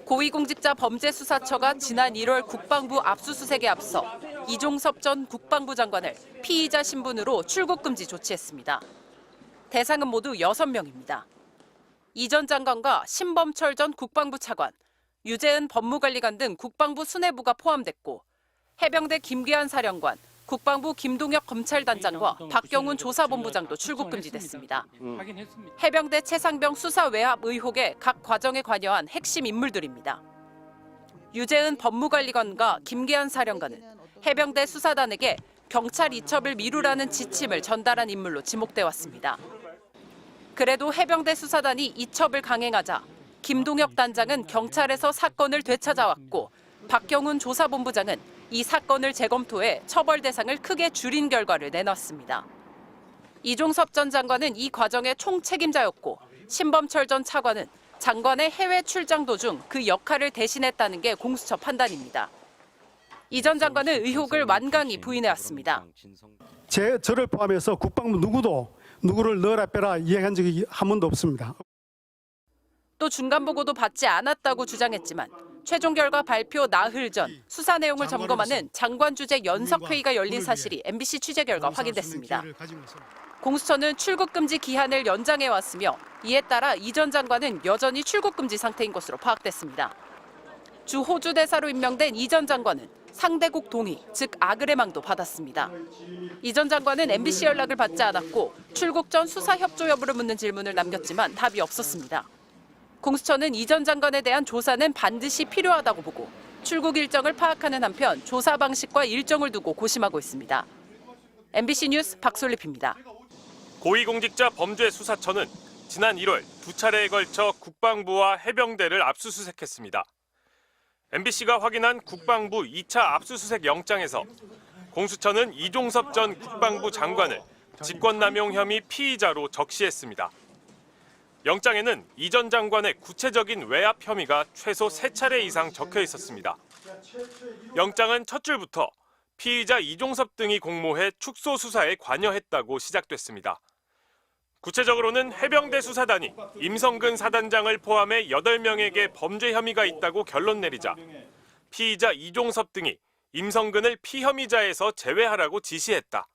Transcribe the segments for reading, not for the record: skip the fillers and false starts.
고위공직자 범죄수사처가 지난 1월 국방부 압수수색에 앞서 이종섭 전 국방부 장관을 피의자 신분으로 출국금지 조치했습니다. 대상은 모두 6명입니다. 이 전 장관과 신범철 전 국방부 차관, 유재은 법무관리관 등 국방부 수뇌부가 포함됐고 해병대 김계한 사령관, 국방부 김동혁 검찰단장과 박경훈 조사본부장도 출국금지됐습니다. 해병대 최상병 수사 외압 의혹의 각 과정에 관여한 핵심 인물들입니다. 유재은 법무관리관과 김계한 사령관은 해병대 수사단에게 경찰 이첩을 미루라는 지침을 전달한 인물로 지목돼 왔습니다. 그래도 해병대 수사단이 이첩을 강행하자 김동혁 단장은 경찰에서 사건을 되찾아왔고 박경훈 조사본부장은 이 사건을 재검토해 처벌 대상을 크게 줄인 결과를 내놨습니다. 이종섭 전 장관은 이 과정의 총책임자였고 신범철 전 차관은 장관의 해외 출장 도중 그 역할을 대신했다는 게 공수처 판단입니다. 이 전 장관은 의혹을 완강히 부인해왔습니다. 저를 포함해서 국방부 누구를 넣어라 빼라 이야기한 적이 한 번도 없습니다. 또 중간보고도 받지 않았다고 주장했지만 최종 결과 발표 나흘 전 수사 내용을 점검하는 장관 주재 연석회의가 열린 사실이 MBC 취재 결과 확인됐습니다. 공수처는 출국금지 기한을 연장해왔으며 이에 따라 이 전 장관은 여전히 출국금지 상태인 것으로 파악됐습니다. 주 호주 대사로 임명된 이 전 장관은 상대국 동의, 즉 아그레망도 받았습니다. 이 전 장관은 MBC 연락을 받지 않았고 출국 전 수사 협조 여부를 묻는 질문을 남겼지만 답이 없었습니다. 공수처는 이 전 장관에 대한 조사는 반드시 필요하다고 보고 출국 일정을 파악하는 한편 조사 방식과 일정을 두고 고심하고 있습니다. MBC 뉴스 박솔립입니다. 고위공직자 범죄수사처는 지난 1월 2차례에 걸쳐 국방부와 해병대를 압수수색했습니다. MBC가 확인한 국방부 2차 압수수색 영장에서 공수처는 이종섭 전 국방부 장관을 직권남용 혐의 피의자로 적시했습니다. 영장에는 이 전 장관의 구체적인 외압 혐의가 최소 3차례 이상 적혀 있었습니다. 영장은 첫 줄부터 피의자 이종섭 등이 공모해 축소 수사에 관여했다고 시작됐습니다. 구체적으로는 해병대 수사단이 임성근 사단장을 포함해 8명에게 범죄 혐의가 있다고 결론 내리자 피의자 이종섭 등이 임성근을 피혐의자에서 제외하라고 지시했다.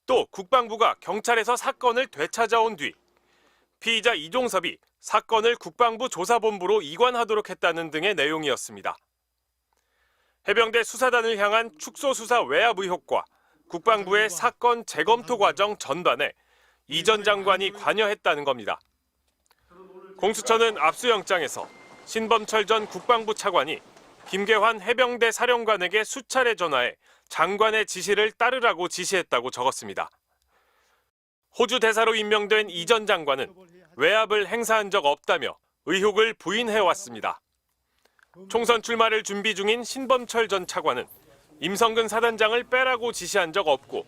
또 국방부가 경찰에서 사건을 되찾아온 뒤 피의자 이종섭이 사건을 국방부 조사본부로 이관하도록 했다는 등의 내용이었습니다. 해병대 수사단을 향한 축소 수사 외압 의혹과 국방부의 사건 재검토 과정 전반에 이 전 장관이 관여했다는 겁니다. 공수처는 압수영장에서 신범철 전 국방부 차관이 김계환 해병대 사령관에게 수차례 전화해 장관의 지시를 따르라고 지시했다고 적었습니다. 호주 대사로 임명된 이 전 장관은 외압을 행사한 적 없다며 의혹을 부인해왔습니다. 총선 출마를 준비 중인 신범철 전 차관은 임성근 사단장을 빼라고 지시한 적 없고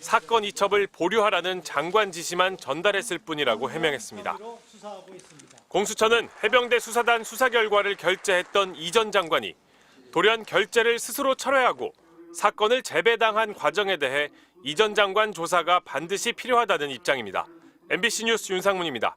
사건 이첩을 보류하라는 장관 지시만 전달했을 뿐이라고 해명했습니다. 공수처는 해병대 수사단 수사 결과를 결재했던 이 전 장관이 돌연 결재를 스스로 철회하고 사건을 재배당한 과정에 대해 이 전 장관 조사가 반드시 필요하다는 입장입니다. MBC 뉴스 윤상문입니다.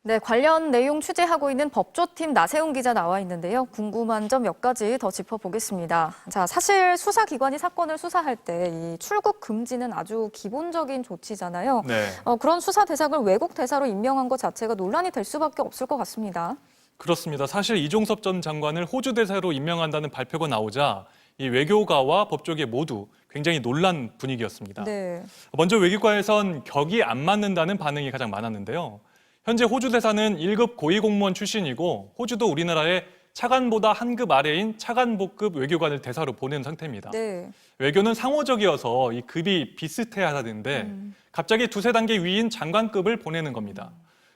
네, 관련 내용 취재하고 있는 법조팀 나세훈 기자 나와 있는데요. 궁금한 점 몇 가지 더 짚어보겠습니다. 자, 사실 수사기관이 사건을 수사할 때 이 출국 금지는 아주 기본적인 조치잖아요. 네. 그런 수사 대상을 외국 대사로 임명한 것 자체가 논란이 될 수밖에 없을 것 같습니다. 그렇습니다. 사실 이종섭 전 장관을 호주 대사로 임명한다는 발표가 나오자 이 외교가와 법조계 모두 굉장히 놀란 분위기였습니다. 네. 먼저 외교관에선 격이 안 맞는다는 반응이 가장 많았는데요. 현재 호주 대사는 1급 고위공무원 출신이고 호주도 우리나라의 차관보다 한 급 아래인 차관복급 외교관을 대사로 보낸 상태입니다. 네. 외교는 상호적이어서 이 급이 비슷해야 하는데 갑자기 두세 단계 위인 장관급을 보내는 겁니다.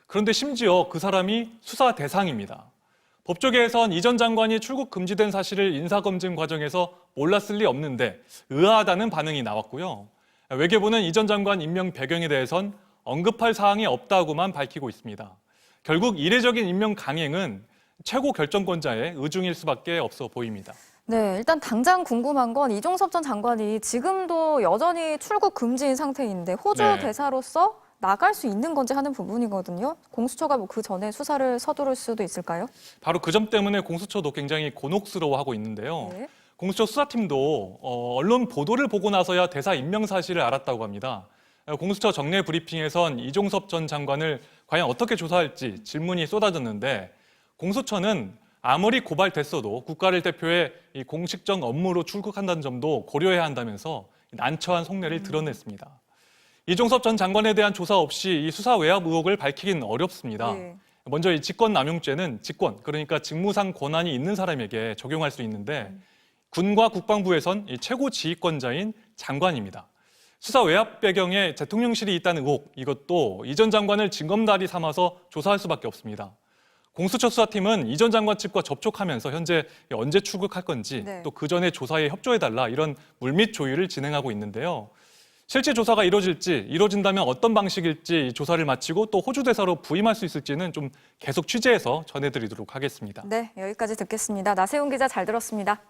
그런데 심지어 그 사람이 수사 대상입니다. 법조계에선 이 전 장관이 출국 금지된 사실을 인사검증 과정에서 몰랐을 리 없는데 의아하다는 반응이 나왔고요. 외교부는 이 전 장관 임명 배경에 대해선 언급할 사항이 없다고만 밝히고 있습니다. 결국 이례적인 임명 강행은 최고 결정권자의 의중일 수밖에 없어 보입니다. 네, 일단 당장 궁금한 건 이종섭 전 장관이 지금도 여전히 출국 금지인 상태인데 호주 네. 대사로서 나갈 수 있는 건지 하는 부분이거든요. 공수처가 뭐 그 전에 수사를 서두를 수도 있을까요? 바로 그 점 때문에 공수처도 굉장히 곤혹스러워하고 있는데요. 네. 공수처 수사팀도 언론 보도를 보고 나서야 대사 임명 사실을 알았다고 합니다. 공수처 정례 브리핑에선 이종섭 전 장관을 과연 어떻게 조사할지 질문이 쏟아졌는데 공수처는 아무리 고발됐어도 국가를 대표해 이 공식적 업무로 출국한다는 점도 고려해야 한다면서 난처한 속내를 드러냈습니다. 이종섭 전 장관에 대한 조사 없이 이 수사 외압 의혹을 밝히긴 어렵습니다. 네. 먼저 이 직권남용죄는 직권, 그러니까 직무상 권한이 있는 사람에게 적용할 수 있는데 군과 국방부에선 이 최고 지휘권자인 장관입니다. 수사 외압 배경에 대통령실이 있다는 의혹, 이것도 이 전 장관을 징검다리 삼아서 조사할 수밖에 없습니다. 공수처 수사팀은 이 전 장관 측과 접촉하면서 현재 언제 출국할 건지 네. 또 그 전에 조사에 협조해달라 이런 물밑 조율을 진행하고 있는데요. 실제 조사가 이루어진다면 어떤 방식일지 조사를 마치고 또 호주 대사로 부임할 수 있을지는 좀 계속 취재해서 전해드리도록 하겠습니다. 네, 여기까지 듣겠습니다. 나세훈 기자 잘 들었습니다.